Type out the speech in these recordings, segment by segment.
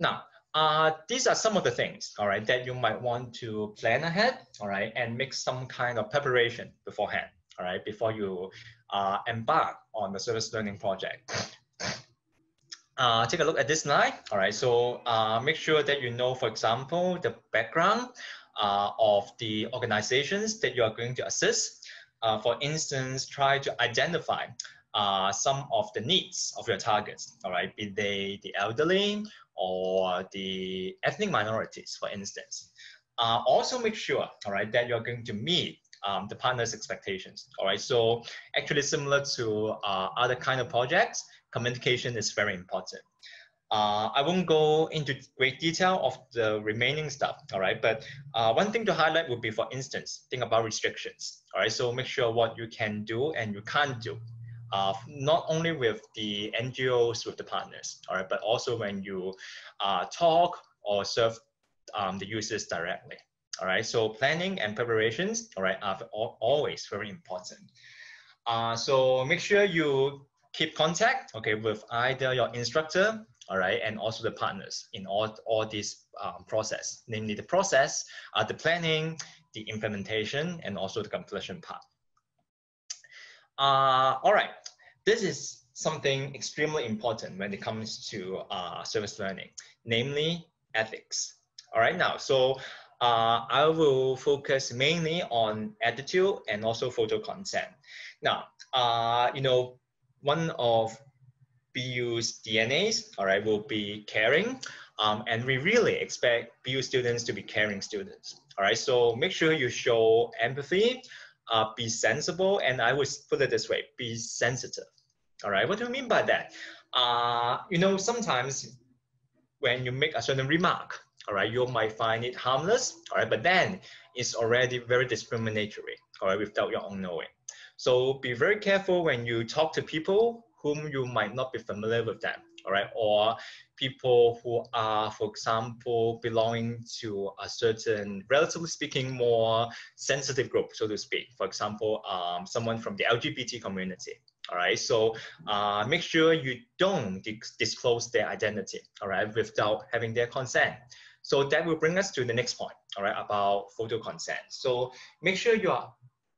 Now, these are some of the things, all right, that you might want to plan ahead, all right, and make some kind of preparation beforehand, all right, before you embark on the service learning project. Take a look at this slide. All right, so make sure that you know, for example, the background of the organizations that you are going to assist. For instance, try to identify some of the needs of your targets, all right, be they the elderly or the ethnic minorities, for instance. Also make sure, all right, that you're going to meet the partner's expectations, all right? So actually similar to other kind of projects, communication is very important. I won't go into great detail of the remaining stuff, all right? But one thing to highlight would be, for instance, think about restrictions, all right? So make sure what you can do and you can't do, not only with the NGOs, with the partners, all right, but also when you talk or serve the users directly, all right? So planning and preparations, all right, are always very important. So make sure you keep contact, okay, with either your instructor, all right, and also the partners in all this process, namely the process, the planning, the implementation, and also the completion part. All right, this is something extremely important when it comes to service learning, namely ethics. All right, now, so I will focus mainly on attitude and also photo consent. Now, you know, one of BU's DNAs, all right, will be caring, and we really expect BU students to be caring students, all right? So make sure you show empathy, be sensible, and I would put it this way, be sensitive, all right? What do I mean by that? You know, sometimes when you make a certain remark, all right, you might find it harmless, all right, but then it's already very discriminatory, all right, without your own knowing. So be very careful when you talk to people whom you might not be familiar with them, all right, or people who are, for example, belonging to a certain, relatively speaking, more sensitive group, so to speak. For example, someone from the LGBT community. All right, so make sure you don't disclose their identity, all right, without having their consent. So that will bring us to the next point, all right, about photo consent. So make sure you are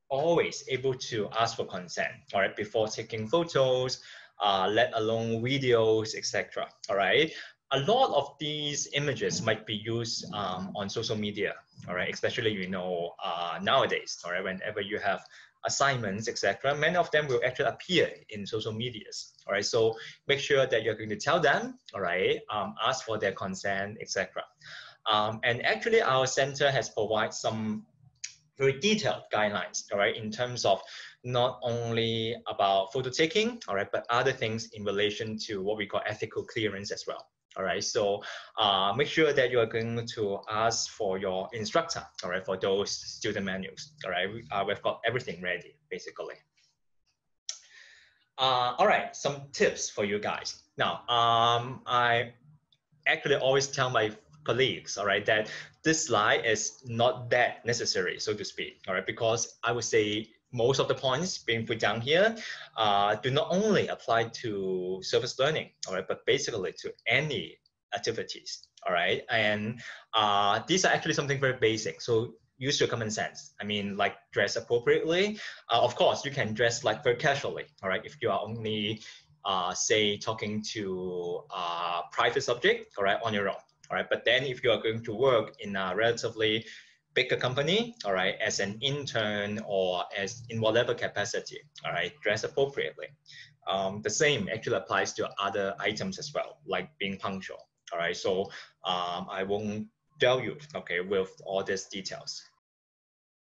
always able to ask for consent, all right, before taking photos, let alone videos, etc. All right. A lot of these images might be used on social media, all right, especially, you know, nowadays, all right, whenever you have assignments, etc., many of them will actually appear in social medias, all right? So make sure that you're going to tell them, all right, ask for their consent, etc. And actually, our center has provided some very detailed guidelines, all right, in terms of not only about photo taking, all right, but other things in relation to what we call ethical clearance as well. All right, so make sure that you are going to ask for your instructor, all right, for those student manuals, all right. We've got everything ready, basically. All right, some tips for you guys. Now, I actually always tell my colleagues, all right, that this slide is not that necessary, so to speak, all right, because I would say most of the points being put down here do not only apply to service learning, all right, but basically to any activities, all right, and these are actually something very basic, so use your common sense. I mean, like dress appropriately. Of course, you can dress like very casually, all right, if you are only say talking to a private subject, all right, on your own, all right. But then if you are going to work in a relatively bigger company, all right, as an intern or as in whatever capacity, all right, dress appropriately. The same actually applies to other items as well, like being punctual, all right. So I won't tell you, okay, with all these details.